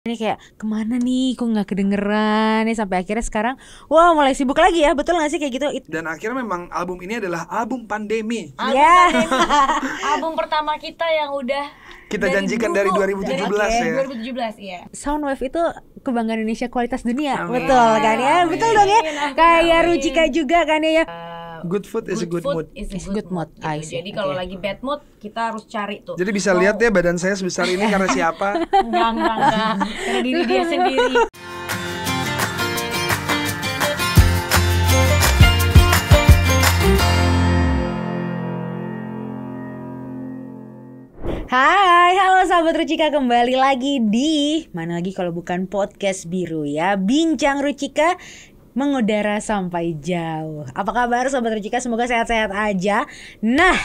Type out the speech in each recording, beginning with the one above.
Ini kayak kemana nih, kok nggak kedengeran nih, sampai akhirnya sekarang wah mulai sibuk lagi ya, betul nggak sih kayak gitu? Dan akhirnya memang album ini adalah album pandemi. Album pertama kita yang udah kita janjikan dari 2017 ya. 2017 iya. Soundwave itu kebanggaan Indonesia, kualitas dunia. Amin. Betul kan ya? Amin. Betul dong ya. Amin. Kayak Rucika juga kan ya. Good food is a good mood. Is Is a good mood. gitu. I see. Jadi kalau Okay. lagi bad mood kita harus cari tuh. Jadi bisa lihat ya badan saya sebesar ini karena siapa? Enggak. Karena diri dia sendiri. Hai, halo sahabat Rucika, kembali lagi di mana lagi kalau bukan podcast biru ya, Bincang Rucika mengudara sampai jauh. Apa kabar sahabat Rucika? Semoga sehat-sehat aja. Nah,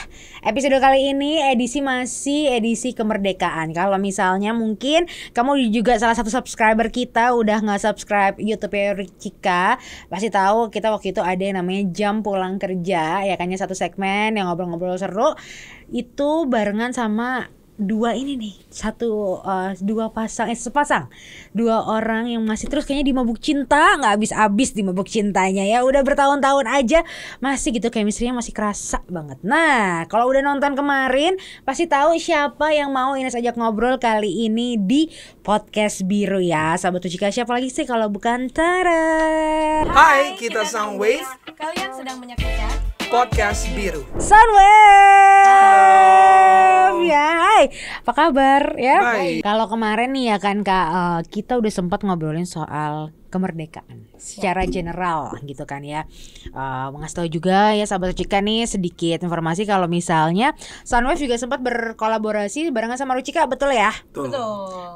episode kali ini masih edisi kemerdekaan. Kalau misalnya mungkin kamu juga salah satu subscriber kita udah nggak subscribe YouTube Rucika, pasti tahu kita waktu itu ada yang namanya Jam Pulang Kerja, ya kan, satu segmen yang ngobrol-ngobrol seru. Itu barengan sama dua orang yang masih terus kayaknya dimabuk cinta, nggak habis-habis dimabuk cintanya ya, udah bertahun-tahun aja masih gitu, chemistry-nya masih kerasa banget. Nah, kalau udah nonton kemarin pasti tahu siapa yang mau Ines ajak ngobrol kali ini di podcast biru ya, sahabat Rucika. Siapa lagi sih kalau bukan Tara? Hai, kita Soundwave. Kalian sedang menyaksikan Podcast biru. Soundwave ya, hai, apa kabar ya? Baik. Kalau kemarin nih ya kan Kak, kita udah sempat ngobrolin soal kemerdekaan secara general gitu kan ya. Ngasih tahu juga ya sahabat Rucika nih sedikit informasi kalau misalnya Soundwave juga sempat berkolaborasi barengan sama Rucika, betul ya? Tuh.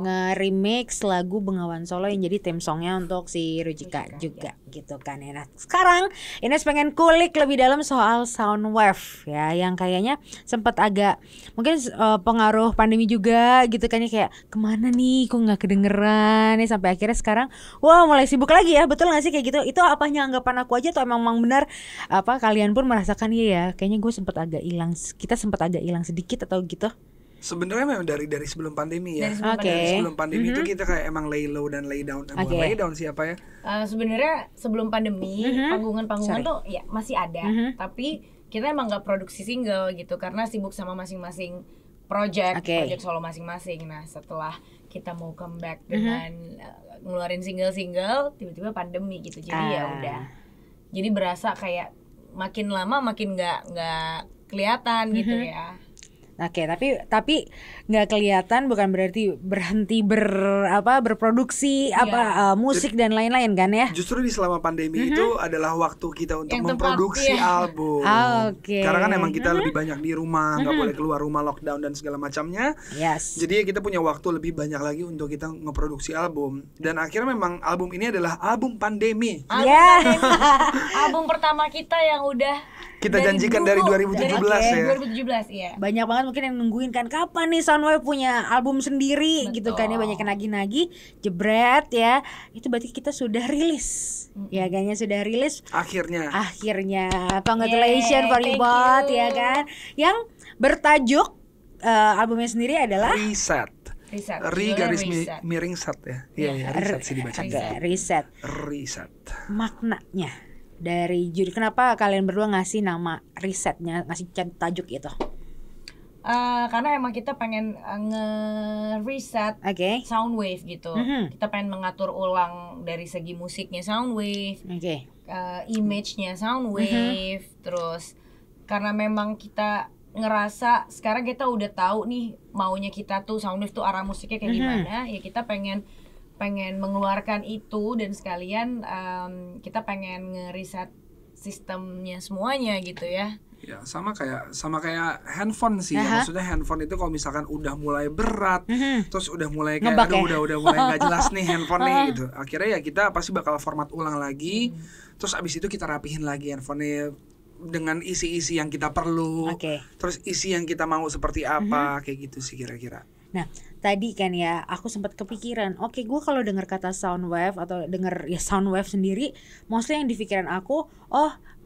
Nge-remix lagu Bengawan Solo yang jadi theme songnya untuk si Rucika juga gitu kan ya. Nah, sekarang Ines pengen kulik lebih dalam soal Soundwave ya, yang kayaknya sempat agak mungkin pengaruh pandemi juga gitu kan ya, kayak kemana nih, kok nggak kedengeran nih, sampai akhirnya sekarang wah mulai sibuk lagi ya, betul nggak sih kayak gitu? Itu apanya anggapan aku aja atau emang benar apa kalian pun merasakan ya kayaknya gue sempat agak hilang, kita sempat agak hilang sedikit atau gitu? Sebenarnya memang dari sebelum pandemi ya. Oke. Sebelum pandemi itu kita kayak emang lay low dan lay down. Oke. Lay down siapa ya? Sebenarnya sebelum pandemi panggungan-panggungan tuh ya masih ada, tapi kita emang nggak produksi single gitu karena sibuk sama masing-masing project solo masing-masing. Nah, setelah kita mau comeback dengan ngeluarin single-single, tiba-tiba pandemi gitu. Jadi ya udah. Jadi berasa kayak makin lama makin nggak kelihatan gitu ya. Oke, tapi nggak kelihatan bukan berarti berhenti berproduksi musik dan lain-lain kan ya? Justru di selama pandemi itu adalah waktu kita untuk Yang tepat, memproduksi iya. album. Oke. Karena kan emang kita lebih banyak di rumah, nggak boleh keluar rumah, lockdown dan segala macamnya. Yes. Jadi kita punya waktu lebih banyak lagi untuk kita ngeproduksi album. Dan akhirnya memang album ini adalah album pandemi. Album pertama kita yang udah Kita janjikan dari 2017 ya. 2017 iya. Banyak banget mungkin yang nungguin kan kapan nih Soundwave punya album sendiri. Betul. Gitu kan ya, banyak yang nagih-nagih, jebret ya. Itu berarti kita sudah rilis. Ya kayaknya sudah rilis. Akhirnya Congratulations for you thank both you. ya kan. Yang bertajuk albumnya sendiri adalah Reset. Garis miring set ya. Iya, reset sih dibaca. Reset. Maknanya dari judul, kenapa kalian berdua ngasih nama Resetnya, ngasih tajuk itu? Karena emang kita pengen nge-reset Soundwave gitu. Kita pengen mengatur ulang dari segi musiknya Soundwave, image-nya Soundwave. Terus karena memang kita ngerasa sekarang kita udah tahu nih maunya kita tuh Soundwave tuh arah musiknya kayak gimana, ya kita pengen mengeluarkan itu dan sekalian kita pengen ngereset sistemnya semuanya gitu ya. Ya sama kayak handphone sih. Ya, maksudnya handphone itu kalau misalkan udah mulai berat, terus udah mulai kayak udah mulai nggak jelas nih handphone nih gitu. Akhirnya ya kita pasti bakal format ulang lagi. Terus abis itu kita rapihin lagi handphonenya dengan isi-isi yang kita perlu. Terus isi yang kita mau seperti apa, kayak gitu sih kira-kira. Nah, tadi kan ya aku sempat kepikiran, oke, gue kalau dengar kata Soundwave atau dengar ya Soundwave sendiri, mostly yang di pikiran aku,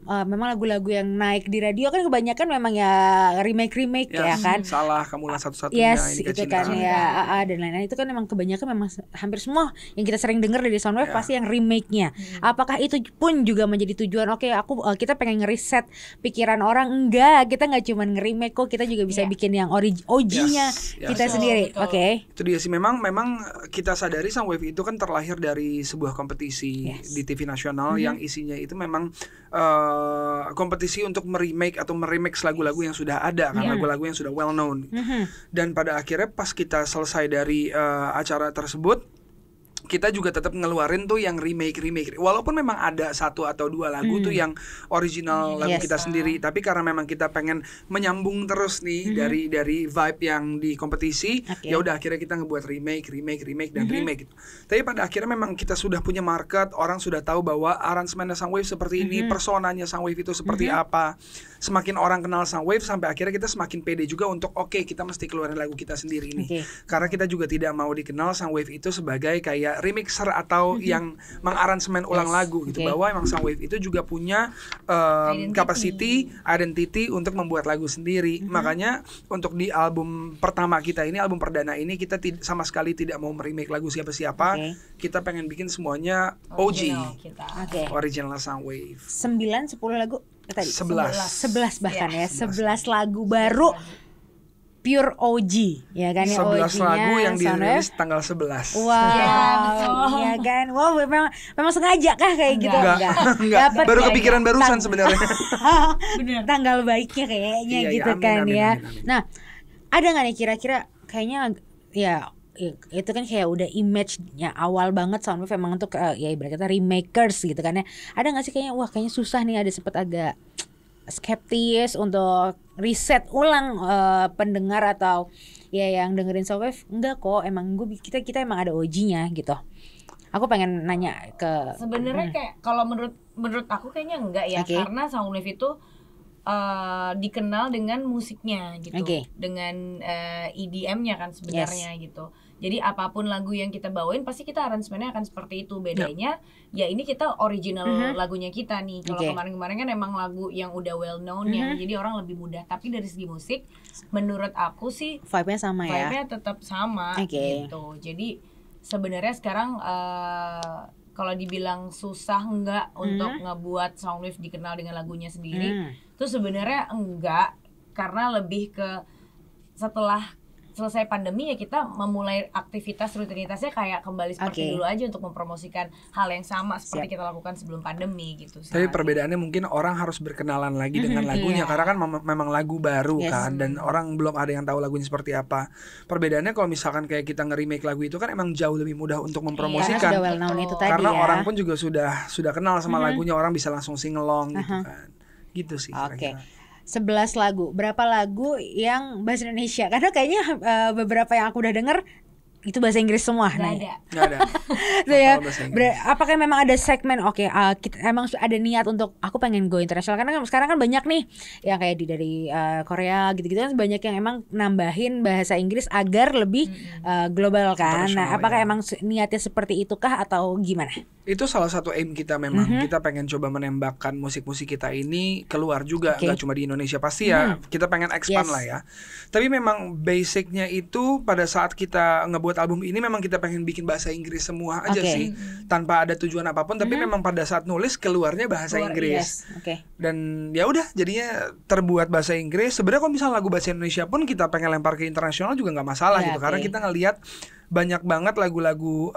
memang lagu-lagu yang naik di radio kan kebanyakan memang ya remake ya kan. Salah kamulah satu-satunya, yes, ini itu kan ya dan lain-lain, itu kan memang kebanyakan memang hampir semua yang kita sering dengar dari Soundwave pasti yang remake-nya. Apakah itu pun juga menjadi tujuan? Oke, kita pengen ngeriset pikiran orang. Enggak, kita nggak cuma nge-remake kok, kita juga bisa bikin yang OG-nya kita sendiri. Oke. Itu dia sih, memang kita sadari Soundwave itu kan terlahir dari sebuah kompetisi di TV nasional yang isinya itu memang kompetisi untuk meremake atau meremix lagu-lagu yang sudah ada kan, lagu-lagu yang sudah well known. Dan pada akhirnya pas kita selesai dari acara tersebut, kita juga tetap ngeluarin tuh yang remake. Walaupun memang ada 1 atau 2 lagu tuh yang original lagu kita sendiri, tapi karena memang kita pengen menyambung terus nih dari vibe yang di kompetisi, ya udah akhirnya kita ngebuat remake dan remake gitu. Tapi pada akhirnya memang kita sudah punya market, orang sudah tahu bahwa aransemennya Soundwave seperti ini, personanya Soundwave itu seperti apa. Semakin orang kenal Soundwave, sampai akhirnya kita semakin pede juga untuk kita mesti keluarin lagu kita sendiri ini. Karena kita juga tidak mau dikenal Soundwave itu sebagai kayak remixer atau yang mengaransemen ulang lagu gitu, bahwa emang Soundwave itu juga punya capacity, identity untuk membuat lagu sendiri. Makanya untuk di album pertama kita ini, album perdana ini, kita sama sekali tidak mau meremake lagu siapa-siapa. Kita pengen bikin semuanya OG, original Soundwave. 9-10 lagu tadi? 11 bahkan 11 lagu baru pure OG ya kan, 11 lagu yang dirilis tanggal 11. Wow. Iya kan. Wow, memang sengaja kah kayak gitu? Enggak. Baru kepikiran barusan sebenarnya. Tanggal baiknya kayaknya gitu kan ya. Nah, ada enggak nih kira-kira kayaknya ya itu kan kayak udah image-nya awal banget Soundwave memang untuk ya ibarat kata remakers gitu kan ya. Ada enggak sih kayaknya susah nih, ada sempat agak skeptis untuk riset ulang pendengar atau ya yang dengerin Soundwave? Enggak kok, emang kita emang ada OG-nya gitu. Aku pengen nanya ke sebenarnya kayak kalau menurut aku kayaknya enggak ya, karena Soundwave itu dikenal dengan musiknya gitu, dengan EDM-nya kan sebenarnya gitu. Jadi apapun lagu yang kita bawain pasti kita aransemennya akan seperti itu. Bedanya ya ini kita original lagunya kita nih. Kalau kemarin-kemarin kan emang lagu yang udah well known ya, jadi orang lebih mudah. Tapi dari segi musik, menurut aku sih vibe-nya sama ya. Vibe-nya tetap sama gitu. Jadi sebenarnya sekarang kalau dibilang susah enggak untuk ngebuat Soundwave dikenal dengan lagunya sendiri, itu sebenarnya enggak, karena lebih ke setelah selesai pandemi ya kita memulai aktivitas rutinitasnya kayak kembali seperti dulu aja untuk mempromosikan hal yang sama seperti kita lakukan sebelum pandemi gitu. Tapi perbedaannya mungkin orang harus berkenalan lagi dengan lagunya, karena kan memang lagu baru kan, dan orang belum ada yang tahu lagunya seperti apa. Perbedaannya kalau misalkan kayak kita nge-remake lagu itu kan emang jauh lebih mudah untuk mempromosikan, karena well known itu tadi karena orang pun juga sudah kenal sama lagunya, orang bisa langsung sing-along gitu kan. Gitu sih kira-kira. 11 lagu, berapa lagu yang bahasa Indonesia? Karena kayaknya beberapa yang aku udah denger itu bahasa Inggris semua. Nggak ada. Ya, apakah memang ada segmen kita emang ada niat untuk aku pengen go internasional, karena sekarang kan banyak nih yang kayak dari Korea gitu-gitu kan, banyak yang emang nambahin bahasa Inggris agar lebih global kan. Nah, apakah emang niatnya seperti itukah atau gimana? Itu salah satu aim kita memang. Kita pengen coba menembakkan musik-musik kita ini keluar juga, nggak cuma di Indonesia pasti ya. Kita pengen expand lah ya. Tapi memang basicnya itu pada saat kita ngebuat album ini memang kita pengen bikin bahasa Inggris semua aja sih, tanpa ada tujuan apapun. Tapi memang pada saat nulis keluarnya bahasa Inggris. Dan ya udah jadinya terbuat bahasa Inggris. Sebenarnya kalau misalnya lagu bahasa Indonesia pun kita pengen lempar ke internasional juga nggak masalah gitu, karena kita ngelihat banyak banget lagu-lagu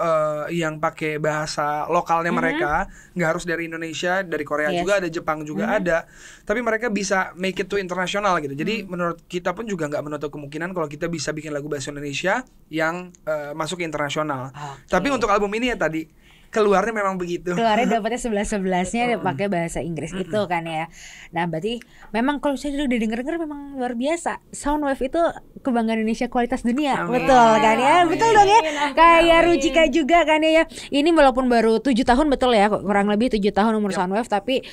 yang pakai bahasa lokalnya mereka, nggak harus dari Indonesia, dari Korea juga ada, Jepang juga ada, tapi mereka bisa make it to internasional gitu. Jadi menurut kita pun juga nggak menutup kemungkinan kalau kita bisa bikin lagu bahasa Indonesia yang masuk ke internasional. Tapi untuk album ini ya tadi keluarnya memang begitu. Keluarnya dapatnya 11-11-nya pakai bahasa Inggris itu kan ya. Nah, berarti memang kalau saya udah denger memang luar biasa. Soundwave itu kebanggaan Indonesia, kualitas dunia. Amin. Betul kan ya? Betul dong ya. Kayak Ruchika juga kan ya. Ini walaupun baru 7 tahun betul ya, kurang lebih 7 tahun umur Soundwave, tapi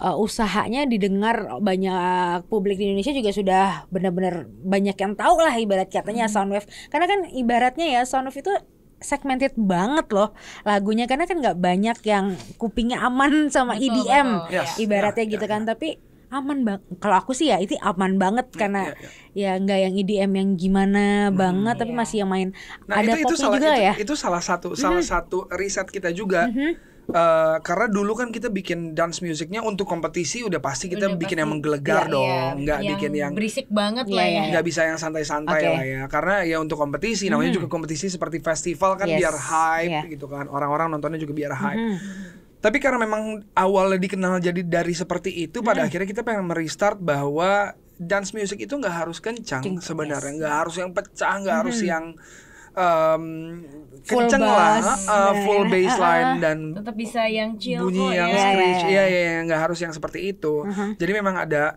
usahanya didengar banyak publik di Indonesia juga sudah benar-benar banyak yang tahu lah ibarat katanya Soundwave. Karena kan ibaratnya ya Soundwave itu segmented banget loh lagunya, karena kan nggak banyak yang kupingnya aman sama EDM ibaratnya gitu kan. Tapi aman banget kalau aku sih ya, itu aman banget karena ya nggak yang EDM yang gimana banget, tapi masih yang main ada popnya juga ya. Itu salah satu riset kita juga. Karena dulu kan kita bikin dance musicnya untuk kompetisi, udah pasti kita bikin yang menggelegar dong, nggak bikin yang berisik banget lah ya, nggak bisa yang santai-santai lah ya, karena ya untuk kompetisi namanya juga kompetisi seperti festival kan, biar hype gitu kan, orang-orang nontonnya juga biar hype. Tapi karena memang awalnya dikenal jadi dari seperti itu, pada akhirnya kita pengen merestart bahwa dance music itu nggak harus kencang sebenarnya, nggak harus yang pecah, nggak harus yang kenceng lah, full bassline dan tetap bisa yang chill bunyi yang screech, nggak harus yang seperti itu. Jadi memang ada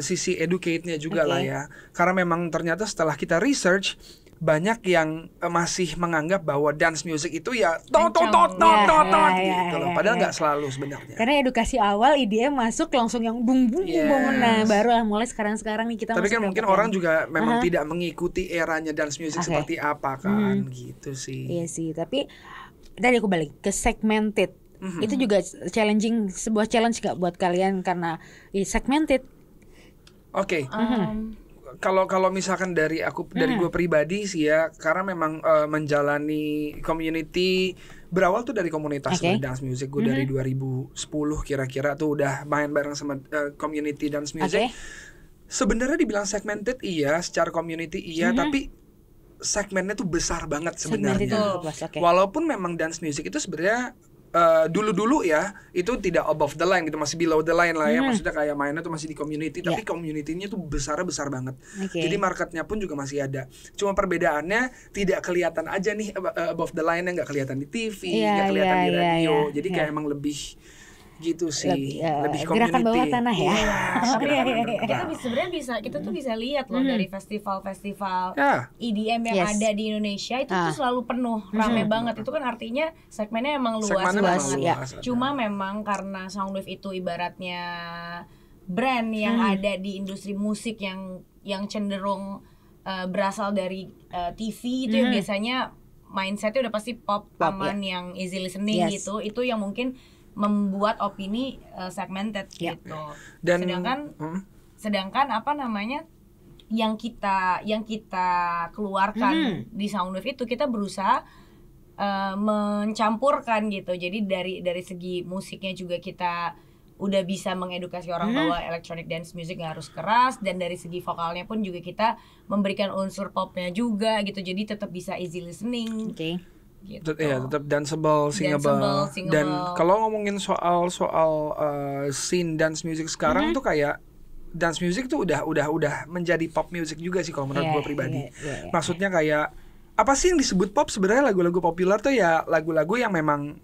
sisi educate-nya juga lah ya. Karena memang ternyata setelah kita research, banyak yang masih menganggap bahwa dance music itu ya tot gitu loh. Padahal nggak selalu sebenarnya. Karena edukasi awal IDM masuk langsung yang bung. Nah, baru lah mulai sekarang nih kita. Tapi kan mungkin orang juga memang tidak mengikuti eranya dance music seperti apa kan, gitu sih. Iya sih, tapi tadi aku balik ke segmented. Itu juga challenging, sebuah challenge gak buat kalian karena segmented? Oke. Kalau misalkan dari gue pribadi sih ya, karena memang menjalani community, berawal tuh dari komunitas dance music. Gue dari 2010 kira-kira tuh udah main bareng sama community dance music. Sebenarnya dibilang segmented iya, secara community iya, tapi segmennya tuh besar banget sebenarnya. Walaupun memang dance music itu sebenarnya dulu ya itu tidak above the line gitu, masih below the line lah ya, maksudnya kayak mainnya tuh masih di community, tapi community-nya tuh besar banget. Jadi marketnya pun juga masih ada, cuma perbedaannya tidak kelihatan aja nih above the line, nggak kelihatan di TV, nggak kelihatan di radio, jadi kayak emang lebih gitu sih, lebih gerakan bawah tanah ya. Kita sebenarnya kita tuh bisa lihat loh dari festival-festival EDM yang ada di Indonesia itu tuh selalu penuh, rame banget. Itu kan artinya segmennya emang luas banget. Cuma memang karena Soundwave itu ibaratnya brand yang ada di industri musik yang cenderung berasal dari TV itu yang biasanya mindsetnya udah pasti pop aman yang easy listening gitu. Itu yang mungkin membuat opini segmented gitu. Dan sedangkan apa namanya yang kita keluarkan di Soundwave itu kita berusaha mencampurkan gitu. Jadi dari segi musiknya juga kita udah bisa mengedukasi orang bahwa electronic dance music gak harus keras, dan dari segi vokalnya pun juga kita memberikan unsur popnya juga gitu. Jadi tetap bisa easy listening. Gitu. Ya tetap danceable, singable. Dan kalau ngomongin soal scene dance music sekarang tuh kayak dance music tuh udah menjadi pop music juga sih kalau menurut gue pribadi. Maksudnya kayak apa sih yang disebut pop? Sebenarnya lagu-lagu populer tuh ya lagu-lagu yang memang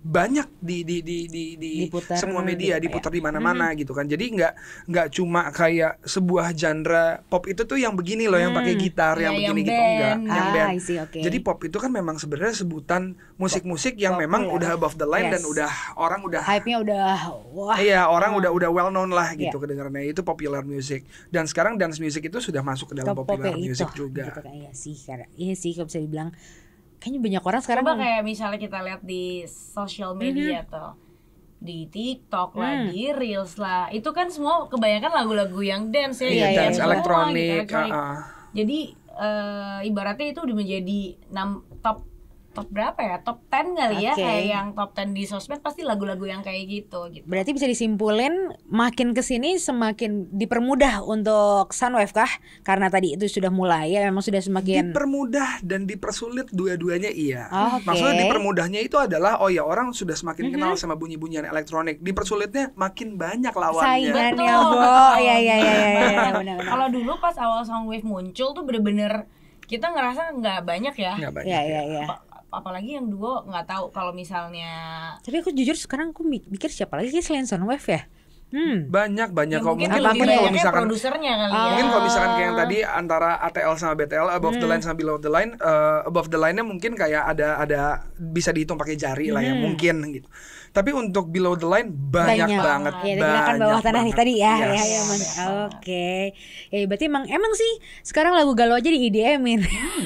banyak di diputar, semua media diputar di mana-mana gitu kan. Jadi nggak cuma kayak sebuah genre pop itu tuh yang begini loh, yang pakai gitar, yang begini gitu, enggak, yang band. Jadi pop itu kan memang sebenarnya sebutan musik-musik yang memang udah above the line dan udah orang udah hype-nya udah wah. Iya, orang udah well known lah gitu kedengarannya, itu popular music. Dan sekarang dance music itu sudah masuk ke dalam popular music juga. Gitu kan. Iya sih kalau bisa dibilang. Kayaknya banyak orang sekarang. Coba kayak misalnya kita lihat di social media tuh, di TikTok lah, di Reels lah, itu kan semua kebanyakan lagu-lagu yang dance ya, dance elektronik. Jadi ibaratnya itu udah menjadi top berapa ya? Top 10 kali ya, kayak yang top 10 di sosmed pasti lagu-lagu yang kayak gitu. Berarti bisa disimpulin makin kesini semakin dipermudah untuk Soundwave kah? Karena tadi itu sudah mulai ya, memang sudah semakin dipermudah dan dipersulit, dua-duanya iya. Maksudnya dipermudahnya itu adalah orang sudah semakin kenal sama bunyi-bunyian elektronik. Dipersulitnya makin banyak lawannya. Saingannya, Iya. Kalau dulu pas awal Soundwave muncul tuh bener-bener kita ngerasa nggak banyak ya. Nggak banyak. Iya. apalagi yang duo nggak tahu kalau misalnya. Tapi aku jujur sekarang aku mikir siapa lagi selain Soundwave ya. Banyak Ya, kok mungkin kalau misalkan produsernya kali ya. Mungkin kalau misalkan kayak yang tadi antara ATL sama BTL, above the line sama below the line, above the line-nya mungkin kayak ada bisa dihitung pakai jari lah ya, mungkin gitu. Tapi untuk below the line banyak banget. Ya, gerakan bawah tanah nih tadi ya. Yes. Ya, Oke. Ya berarti emang sih sekarang lagu galau aja di EDM-in.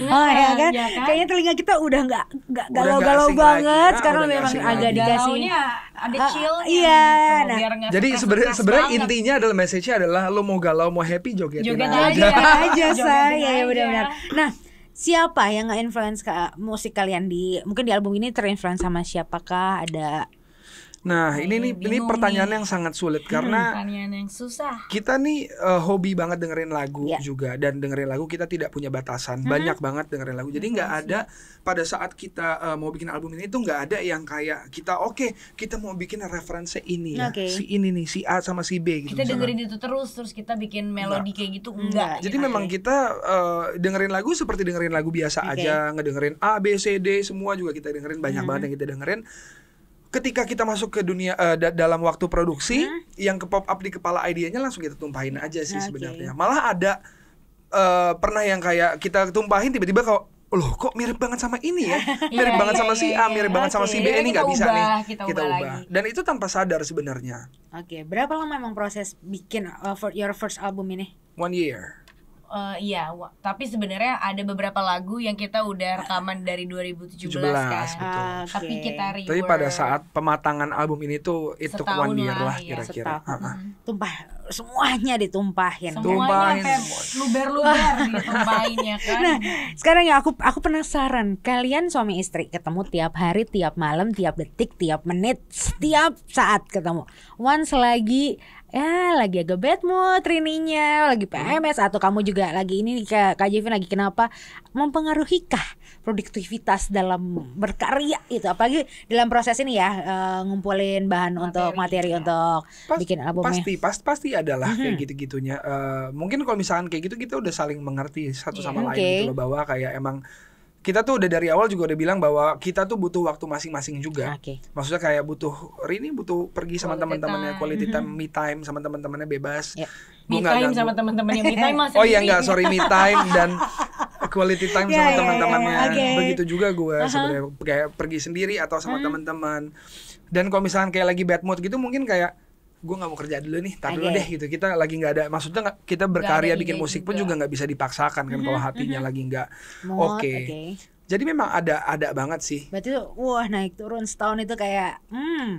Ya kan? Kayaknya telinga kita udah nggak galau-galau banget. Sekarang memang agak dikasih. Galaunya ada chill-nya. Iya. Gitu, Nah, biar nggak Jadi stres-stres sebenarnya banget. intinya adalah message-nya adalah lo mau galau mau happy jogetin Joget aja Jogetin saya ya aja. benar-benar. Nah, siapa yang nge-influence musik kalian mungkin di album ini terinfluence sama siapakah? Ada. Nah, ini pertanyaan yang sangat sulit karena pertanyaan yang susah. kita nih hobi banget dengerin lagu juga, dan dengerin lagu kita tidak punya batasan, banyak banget dengerin lagu. Jadi nggak ada pada saat kita mau bikin album ini tuh nggak ada yang kayak kita kita mau bikin referensi ini ya, si ini nih, si A sama si B gitu. Kita dengerin itu terus kita bikin melodi kayak gitu enggak. Jadi memang kita dengerin lagu seperti dengerin lagu biasa aja, ngedengerin A, B, C, D semua juga kita dengerin, banyak banget yang kita dengerin. Ketika kita masuk ke dunia dalam waktu produksi, yang ke pop up di kepala idenya langsung kita tumpahin aja sih sebenarnya. Malah ada pernah yang kayak kita tumpahin tiba-tiba loh kok mirip banget sama ini ya, mirip banget sama si A, mirip banget sama si B, ini nggak bisa nih kita ubah. Dan itu tanpa sadar sebenarnya. Berapa lama emang proses bikin for your first album ini? 1 year. Iya, tapi sebenarnya ada beberapa lagu yang kita udah rekaman dari 2017 kan. Tapi kita rework. Tapi pada saat pematangan album ini tuh itu 1 year lah kira-kira. Semuanya ditumpahin. Semuanya sampai luber-luber ditumpahin ya kan. Nah, sekarang ya aku penasaran, kalian suami istri ketemu tiap hari, tiap malam, tiap detik, tiap menit, setiap saat ketemu. Once lagi agak bad mood Rininya, lagi PMS atau kamu juga lagi ini Kak Jevin lagi kenapa, mempengaruhikah produktivitas dalam berkarya itu, apalagi dalam proses ini ya, ngumpulin bahan untuk materi untuk bikin albumnya? Pasti adalah kayak gitu-gitunya. Mungkin kalau misalkan kayak gitu kita udah saling mengerti satu sama lain gitu loh, bahwa kayak emang kita tuh udah dari awal juga udah bilang bahwa kita tuh butuh waktu masing-masing juga. Maksudnya kayak Rini butuh pergi sama teman-temannya, quality time, me time sama teman-temannya bebas. Me time sama teman-temannya, me time mas. Me time dan quality time sama teman-temannya. Begitu juga gue sebenarnya kayak pergi sendiri atau sama teman-teman. Dan kalau misalkan kayak lagi bad mood gitu, mungkin kayak gue nggak mau kerja dulu nih, tar dulu deh gitu. Kita lagi nggak ada, maksudnya kita berkarya bikin musik pun juga nggak bisa dipaksakan kan kalau hatinya lagi nggak oke. Jadi memang ada banget sih. Berarti wah naik turun setahun itu kayak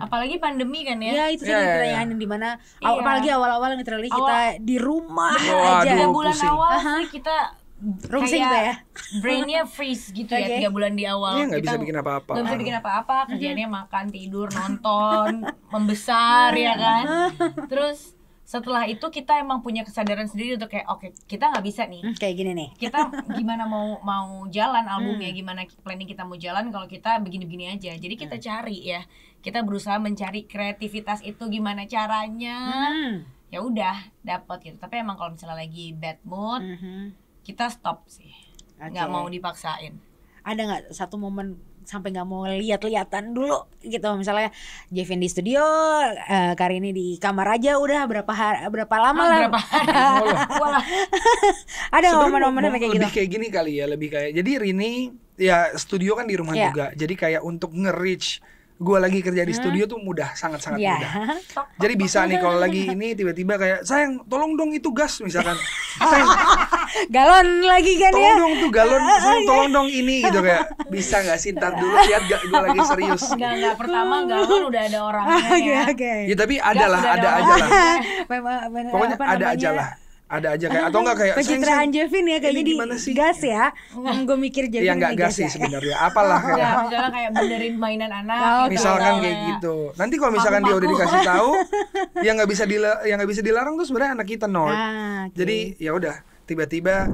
apalagi pandemi kan ya. Ya itu sih pertanyaan di mana apalagi awal-awal literally kita di rumah aja. 3 bulan awal sih kita rungsing tuh ya, brainnya freeze gitu ya 3 bulan di awal. Nggak bisa bikin apa-apa. Nggak bisa bikin apa-apa, kerjaannya makan, tidur, nonton, membesar ya kan. Terus setelah itu kita emang punya kesadaran sendiri untuk kayak kita nggak bisa nih kayak gini nih. Kita gimana mau jalan albumnya, gimana planning kita mau jalan kalau kita begini-begini aja. Jadi kita cari ya, kita berusaha mencari kreativitas itu gimana caranya. Ya udah dapat gitu. Tapi emang kalau misalnya lagi bad mood, kita stop sih, nggak mau dipaksain. Ada nggak satu momen sampai nggak mau lihat-lihatan dulu gitu, misalnya Jevin di studio, Karini di kamar aja udah berapa lama lah? Ada nggak momen-momen kayak gitu? Lebih kayak gini kali ya, lebih kayak jadi Rini ya studio kan di rumah juga, jadi kayak untuk nge-reach gue lagi kerja di studio tuh sangat-sangat mudah. Jadi bisa nih kalau lagi ini tiba-tiba kayak sayang tolong dong itu gas misalkan, galon lagi kan tolong ya, dong tuh galon, tolong dong ini gitu, kayak bisa nggak sih ntar dulu lihat gak gue lagi serius. Nggak pertama galon udah ada orangnya ya. Ya tapi ada aja lah. Pokoknya ada aja lah. Ada aja kayak atau enggak kayak pencitraan Jevin ya kayak jadi gas ya. Gue mikir Jevin ya nggak gas sih sebenarnya. Apalah kayak misalnya kayak benerin mainan anak. Misalkan kayak gitu. Nanti kalau misalkan dia udah dikasih tahu, yang nggak bisa dilarang tuh sebenarnya anak kita Nord. Jadi ya udah tiba-tiba